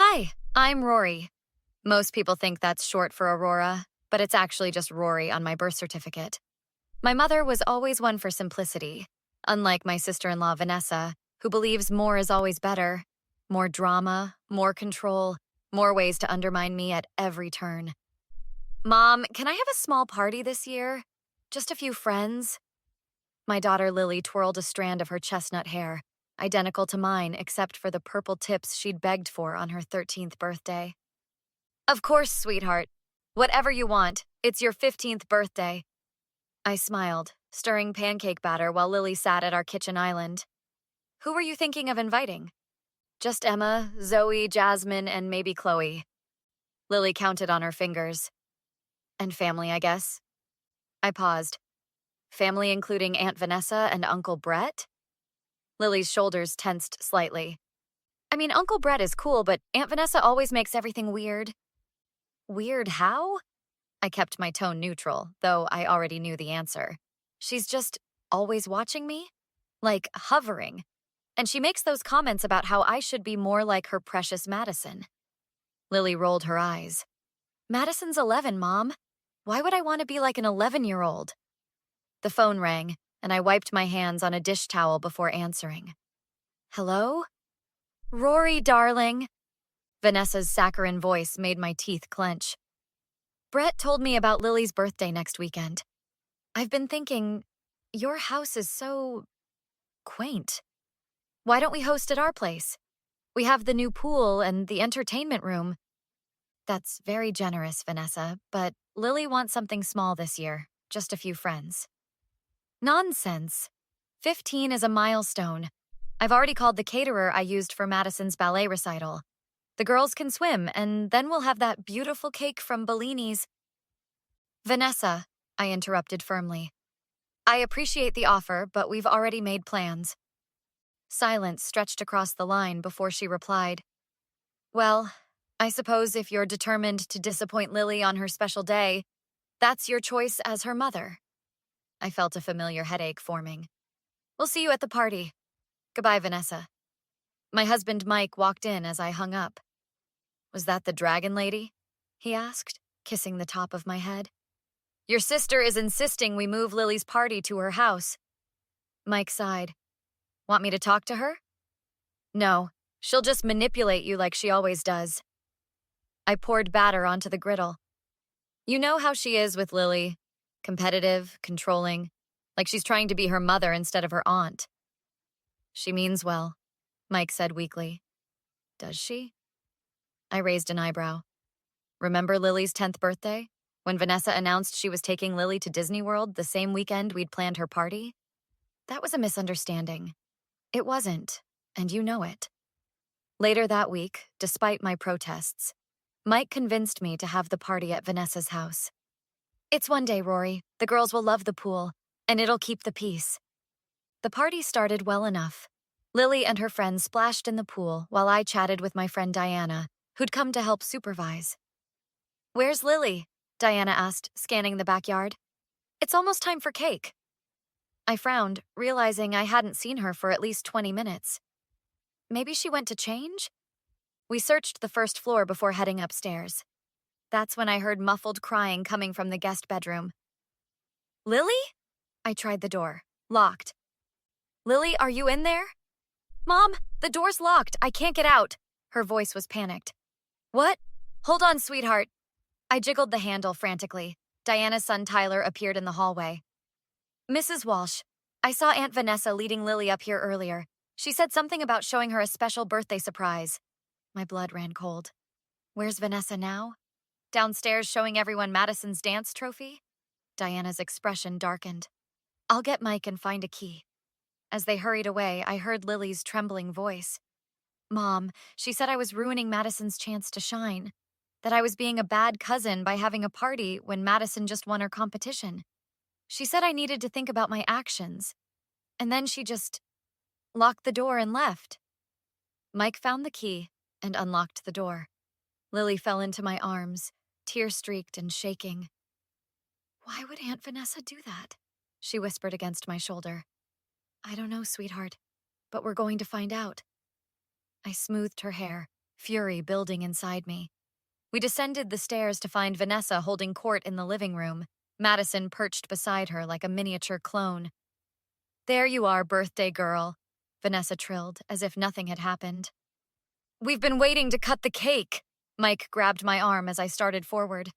Hi, I'm Rory. Most people think that's short for Aurora, but it's actually just Rory on my birth certificate. My mother was always one for simplicity, unlike my sister-in-law Vanessa, who believes more is always better. More drama, more control, more ways to undermine me at every turn. Mom, can I have a small party this year? Just a few friends? My daughter Lily twirled a strand of her chestnut hair, identical to mine except for the purple tips she'd begged for on her 13th birthday. Of course, sweetheart. Whatever you want. It's your 15th birthday. I smiled, stirring pancake batter while Lily sat at our kitchen island. Who were you thinking of inviting? Just Emma, Zoe, Jasmine, and maybe Chloe. Lily counted on her fingers. And family, I guess. I paused. Family including Aunt Vanessa and Uncle Brett? Lily's shoulders tensed slightly. I mean, Uncle Brett is cool, but Aunt Vanessa always makes everything weird. Weird how? I kept my tone neutral, though I already knew the answer. She's just always watching me? Like hovering. And she makes those comments about how I should be more like her precious Madison. Lily rolled her eyes. Madison's 11, Mom. Why would I want to be like an 11-year-old? The phone rang, and I wiped my hands on a dish towel before answering. Hello? Rory, darling. Vanessa's saccharine voice made my teeth clench. Brett told me about Lily's birthday next weekend. I've been thinking, your house is so quaint. Why don't we host at our place? We have the new pool and the entertainment room. That's very generous, Vanessa, but Lily wants something small this year, just a few friends. Nonsense. 15 is a milestone. I've already called the caterer I used for Madison's ballet recital. The girls can swim, and then we'll have that beautiful cake from Bellini's. Vanessa, I interrupted firmly. I appreciate the offer, but we've already made plans. Silence stretched across the line before she replied. Well, I suppose if you're determined to disappoint Lily on her special day, that's your choice as her mother. I felt a familiar headache forming. We'll see you at the party. Goodbye, Vanessa. My husband Mike walked in as I hung up. Was that the dragon lady? He asked, kissing the top of my head. Your sister is insisting we move Lily's party to her house. Mike sighed. Want me to talk to her? No, she'll just manipulate you like she always does. I poured batter onto the griddle. You know how she is with Lily. Competitive, controlling, like she's trying to be her mother instead of her aunt. She means well, Mike said weakly. Does she? I raised an eyebrow. Remember Lily's 10th birthday? When Vanessa announced she was taking Lily to Disney World the same weekend we'd planned her party? That was a misunderstanding. It wasn't, and you know it. Later that week, despite my protests, Mike convinced me to have the party at Vanessa's house. It's one day, Rory. The girls will love the pool, and it'll keep the peace. The party started well enough. Lily and her friends splashed in the pool while I chatted with my friend Diana, who'd come to help supervise. Where's Lily? Diana asked, scanning the backyard. It's almost time for cake. I frowned, realizing I hadn't seen her for at least 20 minutes. Maybe she went to change? We searched the first floor before heading upstairs. That's when I heard muffled crying coming from the guest bedroom. Lily? I tried the door. Locked. Lily, are you in there? Mom, the door's locked. I can't get out. Her voice was panicked. What? Hold on, sweetheart. I jiggled the handle frantically. Diana's son Tyler appeared in the hallway. Mrs. Walsh, I saw Aunt Vanessa leading Lily up here earlier. She said something about showing her a special birthday surprise. My blood ran cold. Where's Vanessa now? Downstairs showing everyone Madison's dance trophy? Diana's expression darkened. I'll get Mike and find a key. As they hurried away, I heard Lily's trembling voice. Mom, she said I was ruining Madison's chance to shine. That I was being a bad cousin by having a party when Madison just won her competition. She said I needed to think about my actions. And then she just locked the door and left. Mike found the key and unlocked the door. Lily fell into my arms, tear-streaked and shaking. Why would Aunt Vanessa do that? She whispered against my shoulder. I don't know, sweetheart, but we're going to find out. I smoothed her hair, fury building inside me. We descended the stairs to find Vanessa holding court in the living room, Madison perched beside her like a miniature clone. "There you are, birthday girl," Vanessa trilled, as if nothing had happened. "We've been waiting to cut the cake." Mike grabbed my arm as I started forward.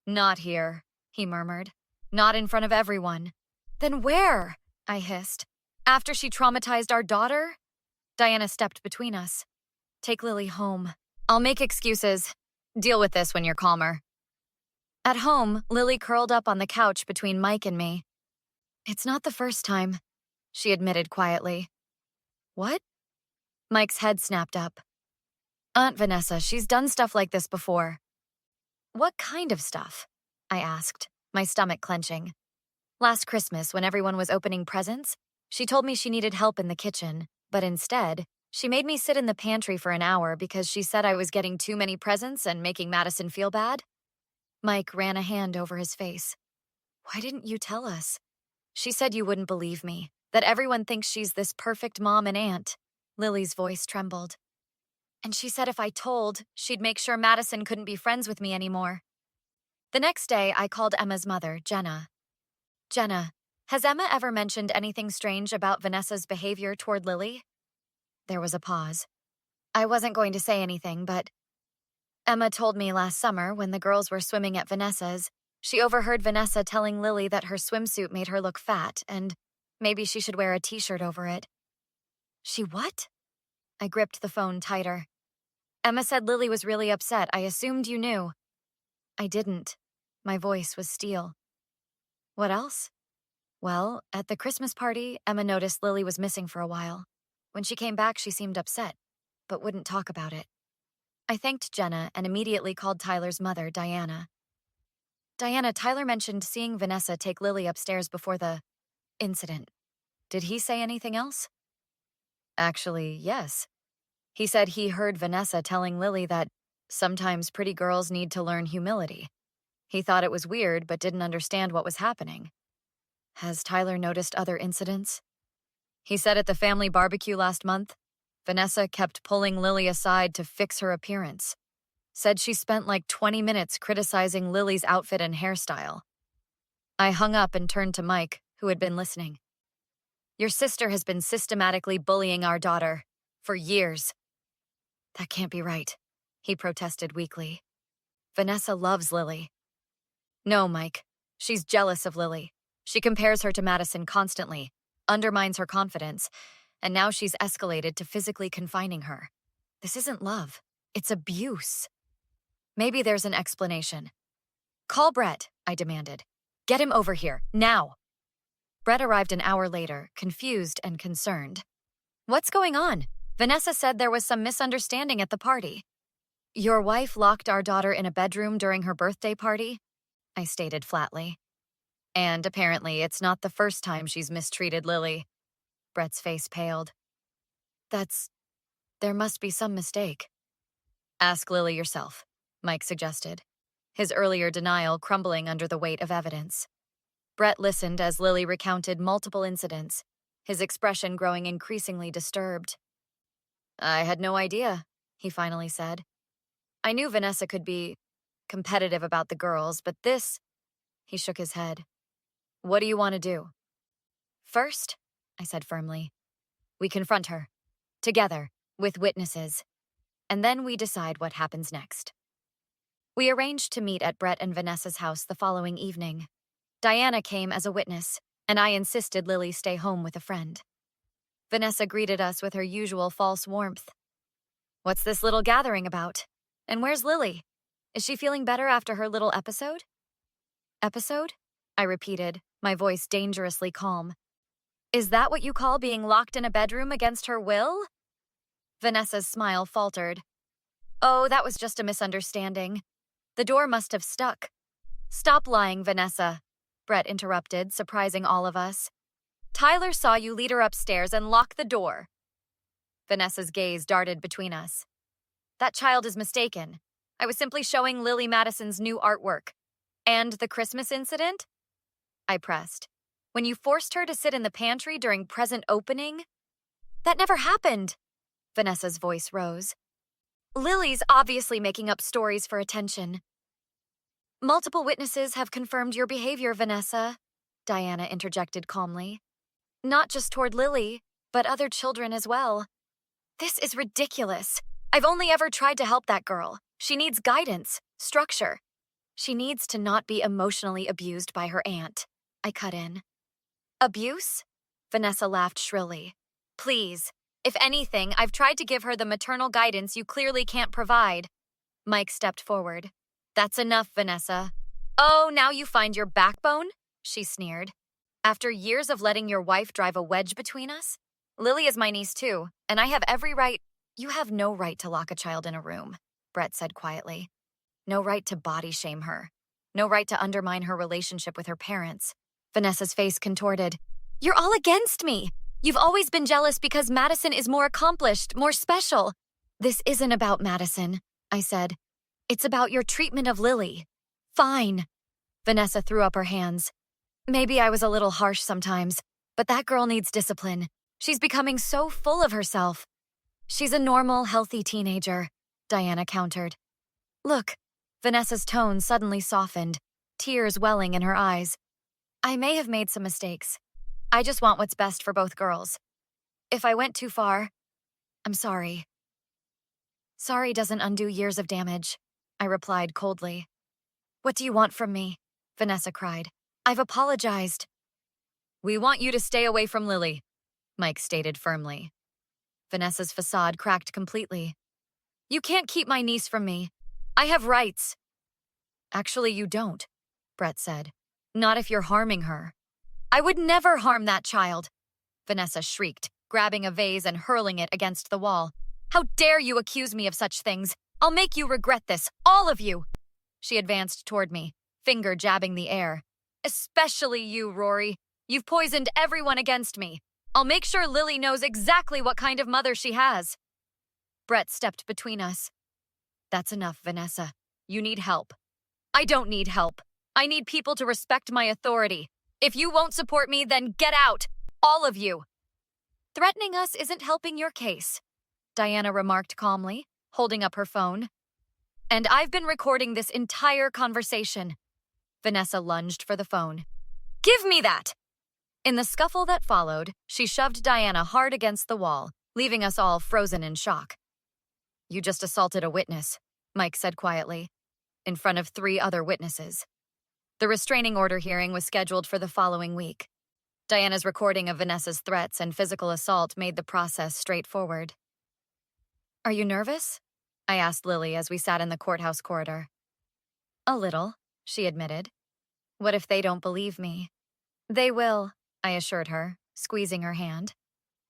"Not here," he murmured. "Not in front of everyone." "Then where?" I hissed. "After she traumatized our daughter?" Diana stepped between us. "Take Lily home. I'll make excuses. Deal with this when you're calmer." At home, Lily curled up on the couch between Mike and me. "It's not the first time," she admitted quietly. "What?" Mike's head snapped up. "Aunt Vanessa, she's done stuff like this before." "What kind of stuff?" I asked, my stomach clenching. "Last Christmas, when everyone was opening presents, she told me she needed help in the kitchen, but instead, she made me sit in the pantry for an hour because she said I was getting too many presents and making Madison feel bad." Mike ran a hand over his face. "Why didn't you tell us?" "She said you wouldn't believe me, that everyone thinks she's this perfect mom and aunt." Lily's voice trembled. "And she said if I told, she'd make sure Madison couldn't be friends with me anymore." The next day, I called Emma's mother, Jenna. "Jenna, has Emma ever mentioned anything strange about Vanessa's behavior toward Lily?" There was a pause. I wasn't going to say anything, but Emma told me last summer when the girls were swimming at Vanessa's, she overheard Vanessa telling Lily that her swimsuit made her look fat and maybe she should wear a t-shirt over it. "She what?" I gripped the phone tighter. "Emma said Lily was really upset. I assumed you knew." I didn't. My voice was steel. "What else?" "Well, at the Christmas party, Emma noticed Lily was missing for a while. When she came back, she seemed upset, but wouldn't talk about it." I thanked Jenna and immediately called Tyler's mother, Diana. "Diana, Tyler mentioned seeing Vanessa take Lily upstairs before the incident. Did he say anything else?" "Actually, yes. He said he heard Vanessa telling Lily that sometimes pretty girls need to learn humility. He thought it was weird but didn't understand what was happening." "Has Tyler noticed other incidents?" "He said at the family barbecue last month, Vanessa kept pulling Lily aside to fix her appearance. Said she spent like 20 minutes criticizing Lily's outfit and hairstyle." I hung up and turned to Mike, who had been listening. "Your sister has been systematically bullying our daughter. For years." "That can't be right," he protested weakly. "Vanessa loves Lily." "No, Mike. She's jealous of Lily. She compares her to Madison constantly, undermines her confidence, and now she's escalated to physically confining her. This isn't love. It's abuse." "Maybe there's an explanation." "Call Brett," I demanded. "Get him over here, now." Brett arrived an hour later, confused and concerned. "What's going on? Vanessa said there was some misunderstanding at the party." "Your wife locked our daughter in a bedroom during her birthday party," I stated flatly. "And apparently it's not the first time she's mistreated Lily." Brett's face paled. There must be some mistake." "Ask Lily yourself," Mike suggested, his earlier denial crumbling under the weight of evidence. Brett listened as Lily recounted multiple incidents, his expression growing increasingly disturbed. "I had no idea," he finally said. "I knew Vanessa could be competitive about the girls, but this—" He shook his head. "What do you want to do?" "First," I said firmly, "we confront her. Together, with witnesses. And then we decide what happens next." We arranged to meet at Brett and Vanessa's house the following evening. Diana came as a witness, and I insisted Lily stay home with a friend. Vanessa greeted us with her usual false warmth. "What's this little gathering about? And where's Lily? Is she feeling better after her little episode?" "Episode?" I repeated, my voice dangerously calm. "Is that what you call being locked in a bedroom against her will?" Vanessa's smile faltered. "Oh, that was just a misunderstanding. The door must have stuck." "Stop lying, Vanessa," Brett interrupted, surprising all of us. "Tyler saw you lead her upstairs and lock the door." Vanessa's gaze darted between us. "That child is mistaken. I was simply showing Lily Madison's new artwork." "And the Christmas incident?" I pressed. "When you forced her to sit in the pantry during present opening?" "That never happened." Vanessa's voice rose. Lily's obviously making up stories for attention. Multiple witnesses have confirmed your behavior, Vanessa, Diana interjected calmly. Not just toward Lily, but other children as well. This is ridiculous. I've only ever tried to help that girl. She needs guidance, structure. She needs to not be emotionally abused by her aunt. I cut in. Abuse? Vanessa laughed shrilly. Please. If anything, I've tried to give her the maternal guidance you clearly can't provide. Mike stepped forward. That's enough, Vanessa. Oh, now you find your backbone? She sneered. After years of letting your wife drive a wedge between us? Lily is my niece too, and I have every right. You have no right to lock a child in a room, Brett said quietly. No right to body shame her. No right to undermine her relationship with her parents. Vanessa's face contorted. You're all against me. You've always been jealous because Madison is more accomplished, more special. This isn't about Madison, I said. It's about your treatment of Lily. Fine. Vanessa threw up her hands. Maybe I was a little harsh sometimes, but that girl needs discipline. She's becoming so full of herself. She's a normal, healthy teenager, Diana countered. Look, Vanessa's tone suddenly softened, tears welling in her eyes. I may have made some mistakes. I just want what's best for both girls. If I went too far, I'm sorry. Sorry doesn't undo years of damage, I replied coldly. What do you want from me? Vanessa cried. I've apologized. We want you to stay away from Lily, Mike stated firmly. Vanessa's facade cracked completely. You can't keep my niece from me. I have rights. Actually, you don't, Brett said. Not if you're harming her. I would never harm that child, Vanessa shrieked, grabbing a vase and hurling it against the wall. How dare you accuse me of such things? I'll make you regret this, all of you. She advanced toward me, finger jabbing the air. Especially you, Rory. You've poisoned everyone against me. I'll make sure Lily knows exactly what kind of mother she has. Brett stepped between us. That's enough, Vanessa. You need help. I don't need help. I need people to respect my authority. If you won't support me, then get out. All of you. Threatening us isn't helping your case, Diana remarked calmly, holding up her phone. And I've been recording this entire conversation. Vanessa lunged for the phone. Give me that! In the scuffle that followed, she shoved Diana hard against the wall, leaving us all frozen in shock. You just assaulted a witness, Mike said quietly, in front of 3 other witnesses. The restraining order hearing was scheduled for the following week. Diana's recording of Vanessa's threats and physical assault made the process straightforward. Are you nervous? I asked Lily as we sat in the courthouse corridor. A little, she admitted. What if they don't believe me? They will, I assured her, squeezing her hand.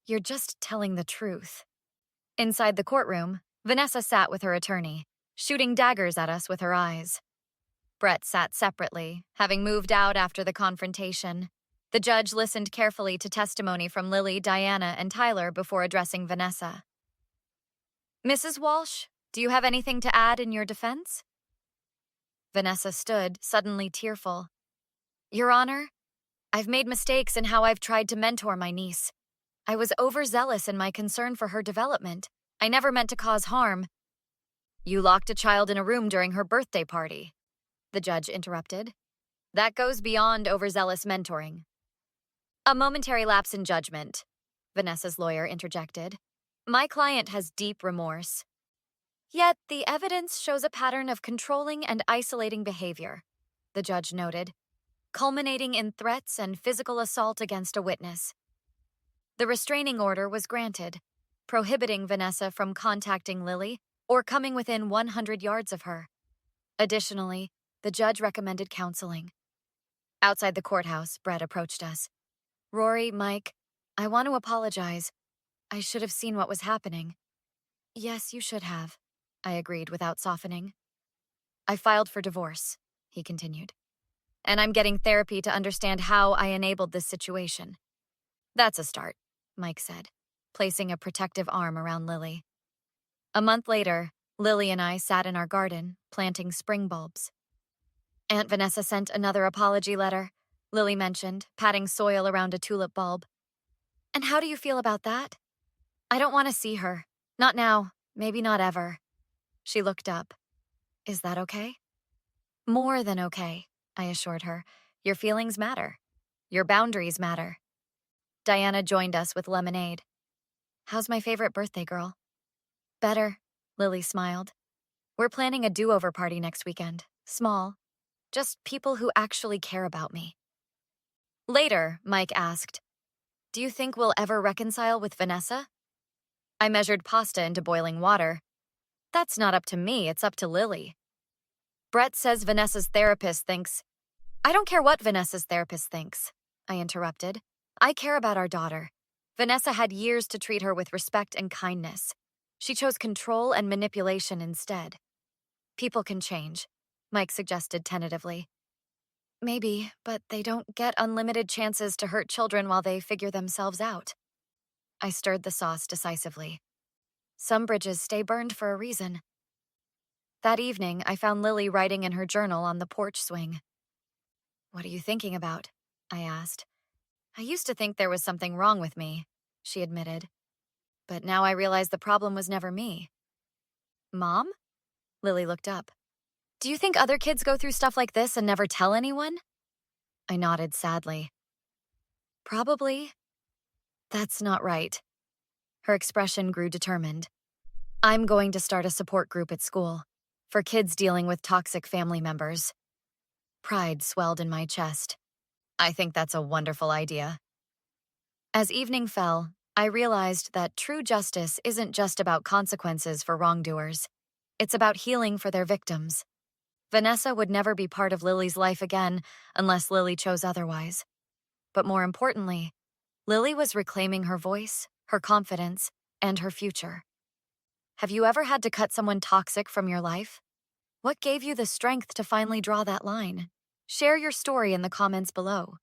You're just telling the truth. Inside the courtroom, Vanessa sat with her attorney, shooting daggers at us with her eyes. Brett sat separately, having moved out after the confrontation. The judge listened carefully to testimony from Lily, Diana, and Tyler before addressing Vanessa. Mrs. Walsh, do you have anything to add in your defense? Vanessa stood, suddenly tearful. Your Honor, I've made mistakes in how I've tried to mentor my niece. I was overzealous in my concern for her development. I never meant to cause harm. You locked a child in a room during her birthday party, the judge interrupted. That goes beyond overzealous mentoring. A momentary lapse in judgment, Vanessa's lawyer interjected. My client has deep remorse. Yet the evidence shows a pattern of controlling and isolating behavior, the judge noted, culminating in threats and physical assault against a witness. The restraining order was granted, prohibiting Vanessa from contacting Lily or coming within 100 yards of her. Additionally, the judge recommended counseling. Outside the courthouse, Brett approached us. Rory, Mike, I want to apologize. I should have seen what was happening. Yes, you should have, I agreed without softening. I filed for divorce, he continued. And I'm getting therapy to understand how I enabled this situation. That's a start, Mike said, placing a protective arm around Lily. A month later, Lily and I sat in our garden, planting spring bulbs. Aunt Vanessa sent another apology letter, Lily mentioned, patting soil around a tulip bulb. And how do you feel about that? I don't want to see her. Not now, maybe not ever. She looked up. Is that okay? More than okay, I assured her. Your feelings matter. Your boundaries matter. Diana joined us with lemonade. How's my favorite birthday girl? Better, Lily smiled. We're planning a do-over party next weekend. Small. Just people who actually care about me. Later, Mike asked, do you think we'll ever reconcile with Vanessa? I measured pasta into boiling water. That's not up to me, it's up to Lily. Brett says Vanessa's therapist thinks. I don't care what Vanessa's therapist thinks, I interrupted. I care about our daughter. Vanessa had years to treat her with respect and kindness. She chose control and manipulation instead. People can change, Mike suggested tentatively. Maybe, but they don't get unlimited chances to hurt children while they figure themselves out. I stirred the sauce decisively. Some bridges stay burned for a reason. That evening, I found Lily writing in her journal on the porch swing. What are you thinking about? I asked. I used to think there was something wrong with me, she admitted. But now I realize the problem was never me. Mom? Lily looked up. Do you think other kids go through stuff like this and never tell anyone? I nodded sadly. Probably. That's not right. Her expression grew determined. I'm going to start a support group at school for kids dealing with toxic family members. Pride swelled in my chest. I think that's a wonderful idea. As evening fell, I realized that true justice isn't just about consequences for wrongdoers. It's about healing for their victims. Vanessa would never be part of Lily's life again unless Lily chose otherwise. But more importantly, Lily was reclaiming her voice, her confidence, and her future. Have you ever had to cut someone toxic from your life? What gave you the strength to finally draw that line? Share your story in the comments below.